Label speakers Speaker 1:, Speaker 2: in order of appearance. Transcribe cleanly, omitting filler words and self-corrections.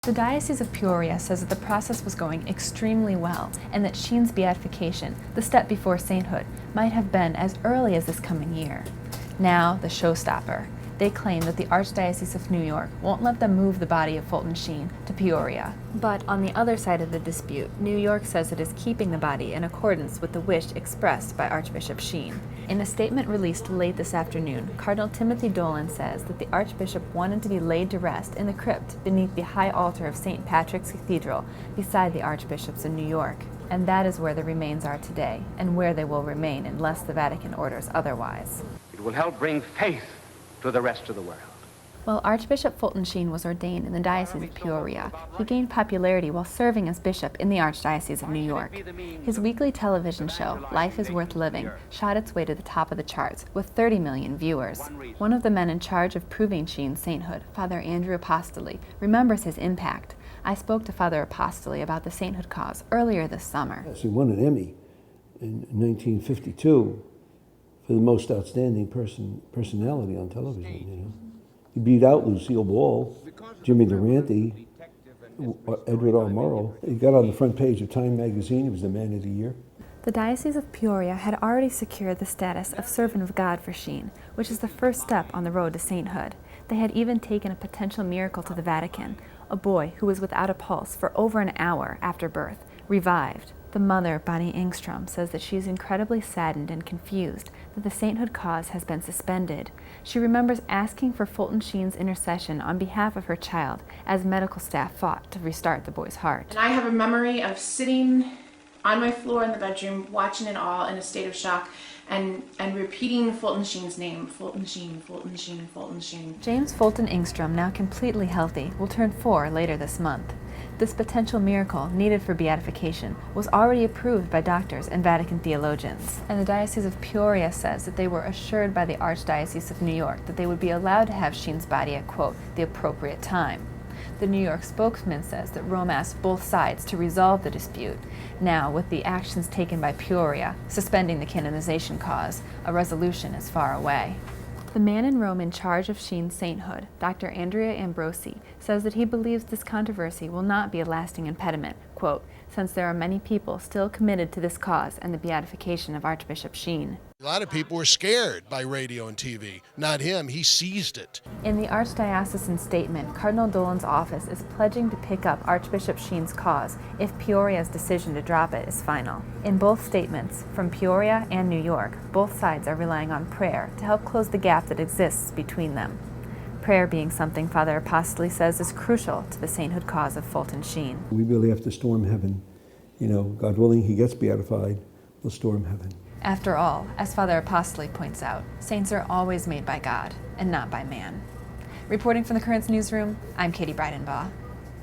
Speaker 1: The Diocese of Peoria says that the process was going extremely well and that Sheen's beatification, the step before sainthood, might have been as early as this coming year. Now, the showstopper. They claim that the Archdiocese of New York won't let them move the body of Fulton Sheen to Peoria. But on the other side of the dispute, New York says it is keeping the body in accordance with the wish expressed by Archbishop Sheen. In a statement released late this afternoon, Cardinal Timothy Dolan says that the Archbishop wanted to be laid to rest in the crypt beneath the high altar of St. Patrick's Cathedral beside the Archbishops in New York. And that is where the remains are today, and where they will remain unless the Vatican orders otherwise.
Speaker 2: It will help bring faith to the rest of the world.
Speaker 1: While Archbishop Fulton Sheen was ordained in the Diocese of Peoria, he gained popularity while serving as bishop in the Archdiocese of New York. His weekly television show, Life is Worth Living, shot its way to the top of the charts with 30 million viewers. One of the men in charge of proving Sheen's sainthood, Father Andrew Apostoli, remembers his impact. I spoke to Father Apostoli about the sainthood cause earlier this summer.
Speaker 3: He won an Emmy in 1952 for the most outstanding personality on television, you know. He beat out Lucille Ball, Jimmy Durante, Edward R. Murrow. He got on the front page of Time magazine. He was the Man of the Year.
Speaker 1: The Diocese of Peoria had already secured the status of Servant of God for Sheen, which is the first step on the road to sainthood. They had even taken a potential miracle to the Vatican. A boy who was without a pulse for over an hour after birth revived. The mother, Bonnie Engstrom, says that she is incredibly saddened and confused that the sainthood cause has been suspended. She remembers asking for Fulton Sheen's intercession on behalf of her child as medical staff fought to restart the boy's heart.
Speaker 4: And I have a memory of sitting on my floor in the bedroom, watching it all in a state of shock, and repeating Fulton Sheen's name. Fulton Sheen, Fulton Sheen, Fulton Sheen.
Speaker 1: James Fulton Engstrom, now completely healthy, will turn 4 later this month. This potential miracle needed for beatification was already approved by doctors and Vatican theologians. And the Diocese of Peoria says that they were assured by the Archdiocese of New York that they would be allowed to have Sheen's body at, quote, the appropriate time. The New York spokesman says that Rome asked both sides to resolve the dispute. Now, with the actions taken by Peoria, suspending the canonization cause, a resolution is far away. The man in Rome in charge of Sheen's sainthood, Dr. Andrea Ambrosi, says that he believes this controversy will not be a lasting impediment, quote, since there are many people still committed to this cause and the beatification of Archbishop Sheen.
Speaker 5: A lot of people were scared by radio and TV. Not him, he seized it.
Speaker 1: In the Archdiocesan statement, Cardinal Dolan's office is pledging to pick up Archbishop Sheen's cause if Peoria's decision to drop it is final. In both statements, from Peoria and New York, both sides are relying on prayer to help close the gap that exists between them. Prayer being something Father Apostoli says is crucial to the sainthood cause of Fulton Sheen.
Speaker 3: We really have to storm heaven. You know, God willing, he gets beatified, we'll storm heaven.
Speaker 1: After all, as Father Apostoli points out, saints are always made by God and not by man. Reporting from the Currents newsroom, I'm Katie Breidenbach.